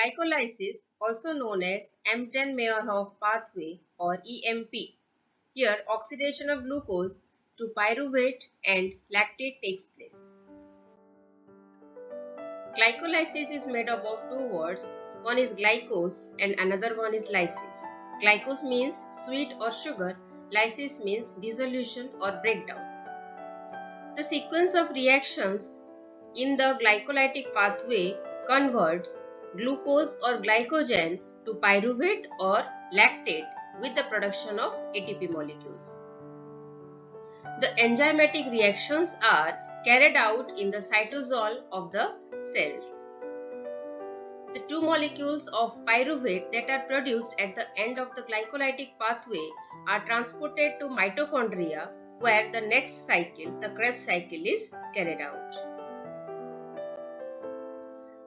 Glycolysis, also known as Embden-Meyerhof pathway or EMP. Here, oxidation of glucose to pyruvate and lactate takes place. Glycolysis is made up of two words. One is glycose and another one is lysis. Glycose means sweet or sugar. Lysis means dissolution or breakdown. The sequence of reactions in the glycolytic pathway converts glucose or glycogen to pyruvate or lactate with the production of ATP molecules. The enzymatic reactions are carried out in the cytosol of the cells. The two molecules of pyruvate that are produced at the end of the glycolytic pathway are transported to mitochondria where the next cycle, the Krebs cycle, is carried out.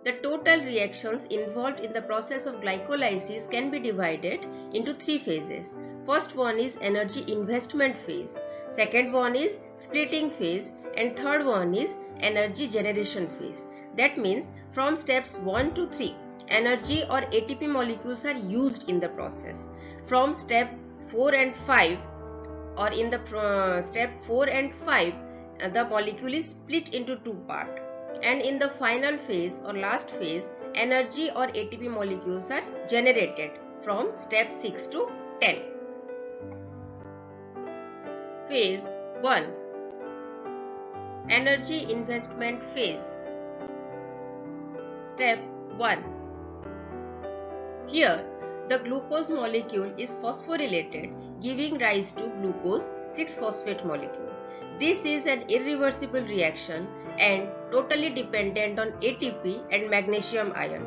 The total reactions involved in the process of glycolysis can be divided into three phases. First one is energy investment phase, second one is splitting phase, and third one is energy generation phase. That means from steps 1 to 3, energy or ATP molecules are used in the process. From step 4 and 5 or in the step 4 and 5, the molecule is split into two parts. And in the final phase or last phase, energy or ATP molecules are generated from step 6 to 10. Phase 1. Energy investment phase. Step 1. Here, the glucose molecule is phosphorylated, giving rise to glucose 6-phosphate molecule. This is an irreversible reaction and totally dependent on ATP and magnesium ion.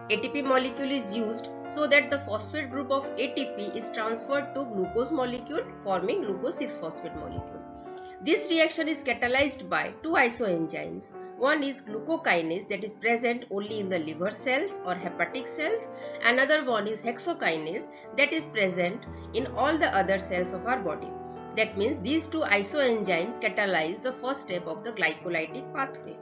ATP molecule is used so that the phosphate group of ATP is transferred to glucose molecule, forming glucose 6-phosphate molecule. This reaction is catalyzed by two isoenzymes. One is glucokinase that is present only in the liver cells or hepatic cells. Another one is hexokinase that is present in all the other cells of our body. That means these two isoenzymes catalyze the first step of the glycolytic pathway.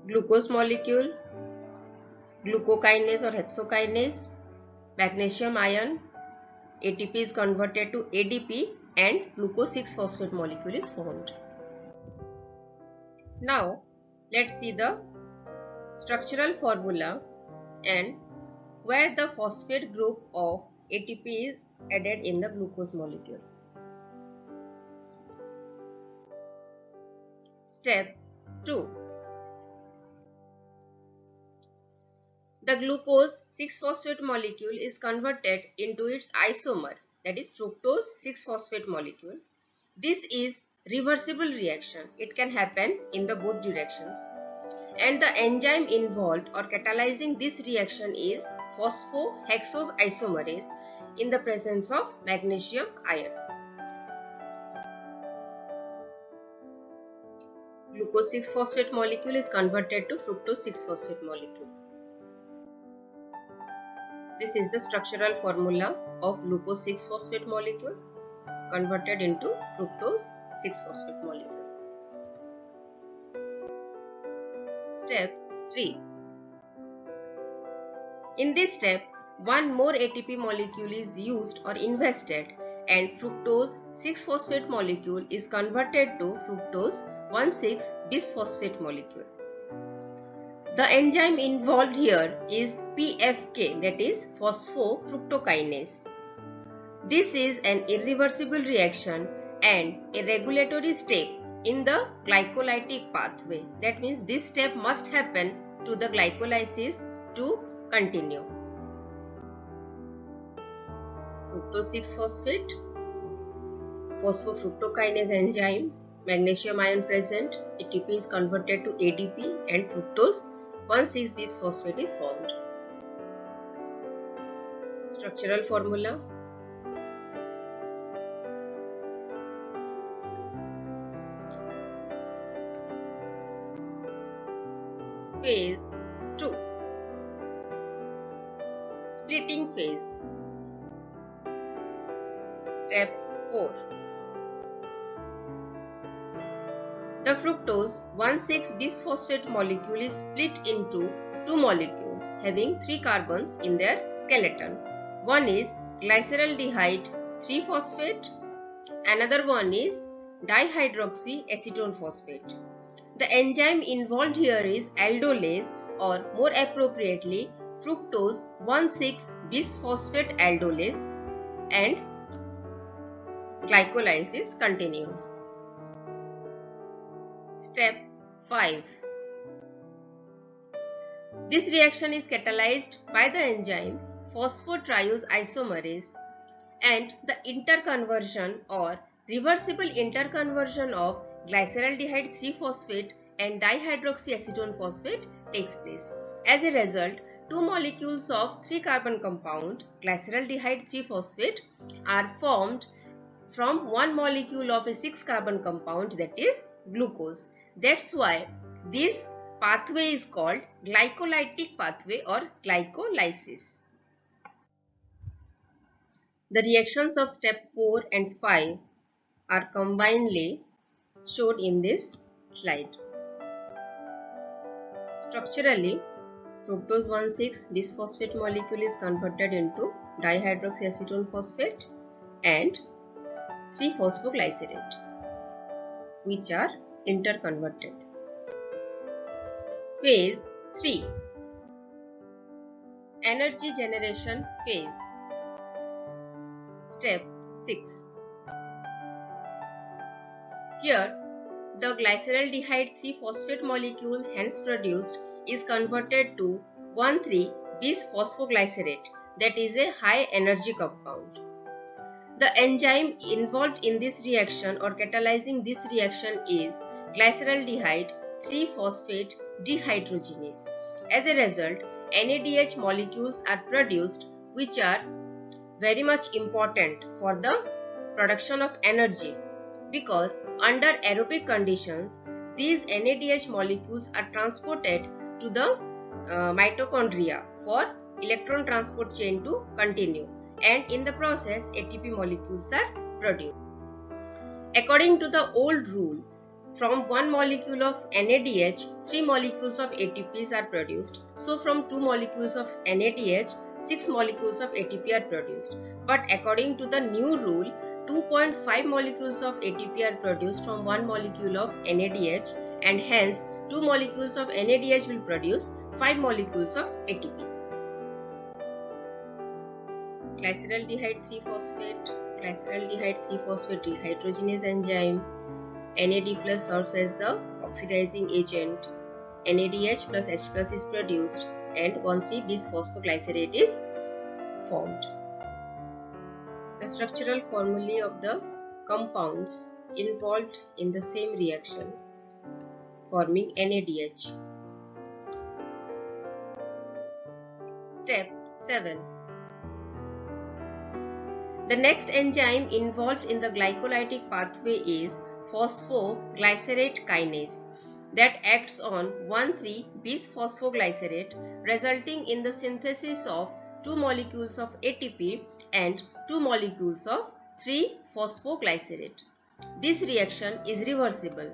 Glucose molecule, glucokinase or hexokinase, magnesium ion, ATP is converted to ADP and glucose 6-phosphate molecule is formed. Now, let's see the structural formula and where the phosphate group of ATP is added in the glucose molecule. Step 2. The glucose 6-phosphate molecule is converted into its isomer, that is fructose 6-phosphate molecule. This is reversible reaction. It can happen in the both directions. And the enzyme involved or catalyzing this reaction is phosphohexose isomerase in the presence of magnesium ion. Glucose 6-phosphate molecule is converted to fructose 6-phosphate molecule. This is the structural formula of glucose 6-phosphate molecule converted into fructose 6-phosphate molecule. Step 3. In this step, one more ATP molecule is used or invested and fructose 6-phosphate molecule is converted to fructose 1,6-bisphosphate molecule. The enzyme involved here is PFK, that is phosphofructokinase. This is an irreversible reaction and a regulatory step in the glycolytic pathway. That means this step must happen to the glycolysis to continue. Fructose 6-phosphate, phosphofructokinase enzyme, magnesium ion present, ATP is converted to ADP and fructose 1,6-bisphosphate is formed. Structural formula. Phase 2. Splitting phase. Step 4. The fructose 1,6-bisphosphate molecule is split into two molecules having 3 carbons in their skeleton. One is glyceraldehyde 3-phosphate, another one is dihydroxyacetone phosphate. The enzyme involved here is aldolase, or more appropriately fructose 1,6-bisphosphate aldolase, and glycolysis continues. Step 5. This reaction is catalyzed by the enzyme phosphotriose isomerase, and the interconversion or reversible interconversion of glyceraldehyde 3-phosphate and dihydroxyacetone phosphate takes place. As a result, two molecules of 3-carbon compound glyceraldehyde 3-phosphate are formed from one molecule of a 6-carbon compound, that is glucose. That's why this pathway is called glycolytic pathway or glycolysis. The reactions of step 4 and 5 are combinedly shown in this slide. Structurally, fructose 1,6-bisphosphate molecule is converted into dihydroxyacetone phosphate and 3-phosphoglycerate, which are interconverted. Phase 3. Energy generation phase. Step 6. Here, the glyceraldehyde 3-phosphate molecule hence produced is converted to 1,3-bisphosphoglycerate, that is a high energy compound. The enzyme involved in this reaction or catalyzing this reaction is glyceraldehyde 3-phosphate dehydrogenase. As a result, NADH molecules are produced, which are very much important for the production of energy, because under aerobic conditions these NADH molecules are transported to the mitochondria for electron transport chain to continue, and in the process ATP molecules are produced. According to the old rule, from one molecule of NADH, 3 molecules of ATPs are produced. So from 2 molecules of NADH, 6 molecules of ATP are produced. But according to the new rule, 2.5 molecules of ATP are produced from one molecule of NADH, and hence 2 molecules of NADH will produce 5 molecules of ATP. Glyceraldehyde 3-phosphate, glyceraldehyde 3-phosphate dehydrogenase enzyme. NAD plus serves as the oxidizing agent. NADH plus H plus is produced and 1,3-bisphosphoglycerate is formed. The structural formulae of the compounds involved in the same reaction forming NADH. Step 7. The next enzyme involved in the glycolytic pathway is phosphoglycerate kinase that acts on 1,3-bisphosphoglycerate, resulting in the synthesis of 2 molecules of ATP and 2 molecules of 3-phosphoglycerate. This reaction is reversible.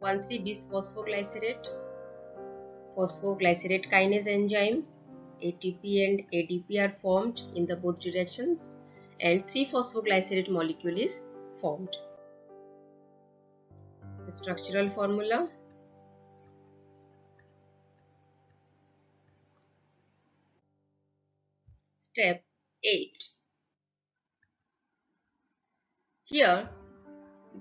1,3-bisphosphoglycerate, phosphoglycerate kinase enzyme, ATP and ADP are formed in the both directions, and 3-phosphoglycerate molecule is formed. The structural formula. Step 8. Here,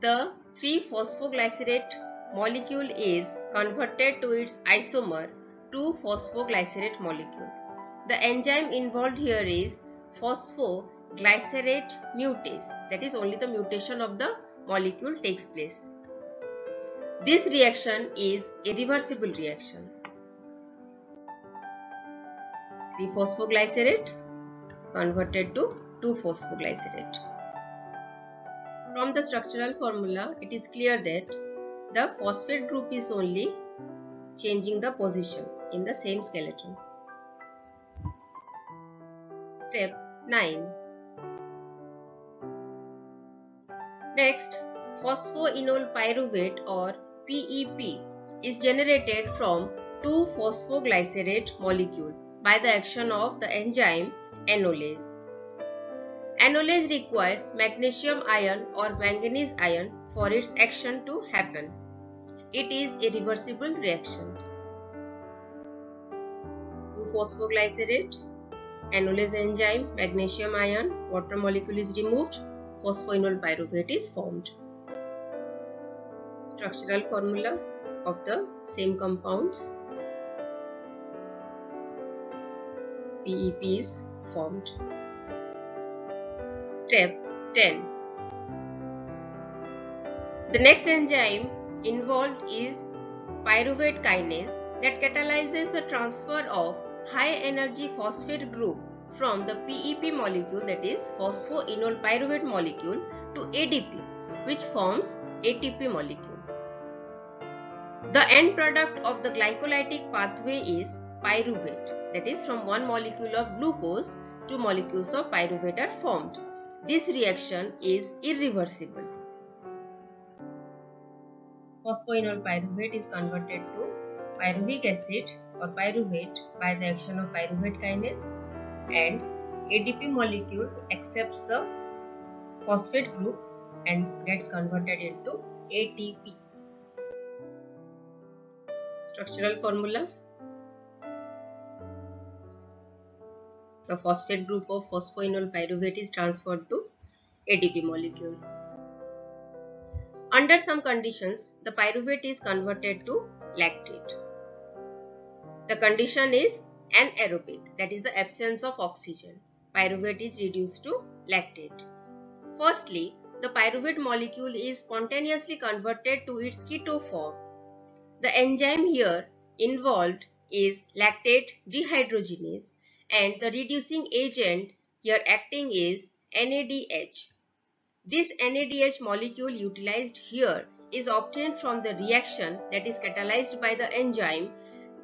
the 3-phosphoglycerate molecule is converted to its isomer 2-phosphoglycerate molecule. The enzyme involved here is phosphoglycerate mutase, that is only the mutation of the molecule takes place. This reaction is a reversible reaction. 3-phosphoglycerate converted to 2-phosphoglycerate. From the structural formula, it is clear that the phosphate group is only changing the position in the same skeleton. Step 9. Next, phosphoenol pyruvate or PEP is generated from 2-phosphoglycerate molecule by the action of the enzyme enolase. Enolase requires magnesium ion or manganese ion for its action to happen. It is a reversible reaction. 2-phosphoglycerate, enolase enzyme, magnesium ion, water molecule is removed, phosphoenol pyruvate is formed. Structural formula of the same compounds. PEP is formed. Step 10. The next enzyme involved is pyruvate kinase that catalyzes the transfer of high energy phosphate group from the PEP molecule, that is phosphoenol pyruvate molecule, to ADP, which forms ATP molecule. The end product of the glycolytic pathway is pyruvate, that is from one molecule of glucose, two molecules of pyruvate are formed. This reaction is irreversible. Phosphoenol pyruvate is converted to pyruvic acid or pyruvate by the action of pyruvate kinase, and ADP molecule accepts the phosphate group and gets converted into ATP. Structural formula. The phosphate group of phosphoenol pyruvate is transferred to ADP molecule. Under some conditions, the pyruvate is converted to lactate. The condition is anaerobic, that is the absence of oxygen. Pyruvate is reduced to lactate. Firstly, the pyruvate molecule is spontaneously converted to its keto form. The enzyme here involved is lactate dehydrogenase, and the reducing agent here acting is NADH. This NADH molecule utilized here is obtained from the reaction that is catalyzed by the enzyme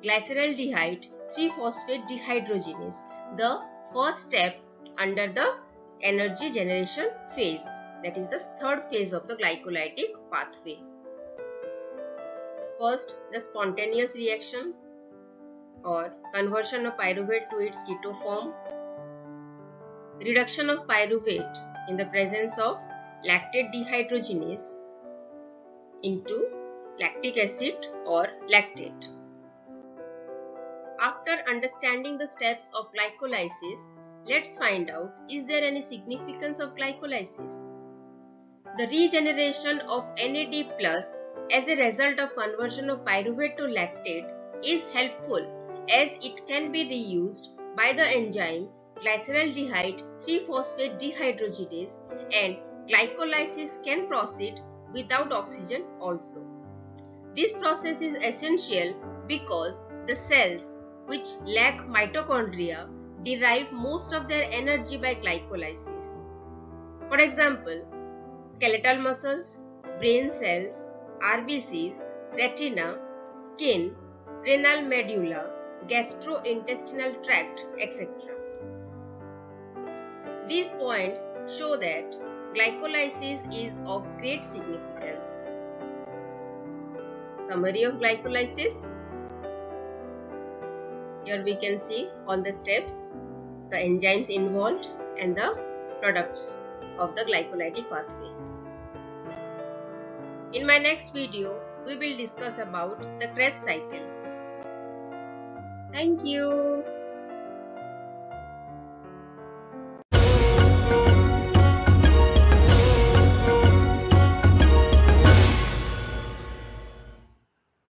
glyceraldehyde 3-phosphate dehydrogenase, the first step under the energy generation phase, that is the third phase of the glycolytic pathway. First, the spontaneous reaction or conversion of pyruvate to its keto form, reduction of pyruvate in the presence of lactate dehydrogenase into lactic acid or lactate. After understanding the steps of glycolysis, let's find out, is there any significance of glycolysis? The regeneration of NAD+ as a result of conversion of pyruvate to lactate is helpful as it can be reused by the enzyme glyceraldehyde 3-phosphate dehydrogenase, and glycolysis can proceed without oxygen also. This process is essential because the cells which lack mitochondria derive most of their energy by glycolysis. For example, skeletal muscles, brain cells, RBCs, retina, skin, renal medulla, gastrointestinal tract, etc. These points show that glycolysis is of great significance. Summary of glycolysis. Here we can see all the steps, the enzymes involved and the products of the glycolytic pathway. In my next video, we will discuss about the Krebs cycle. Thank you.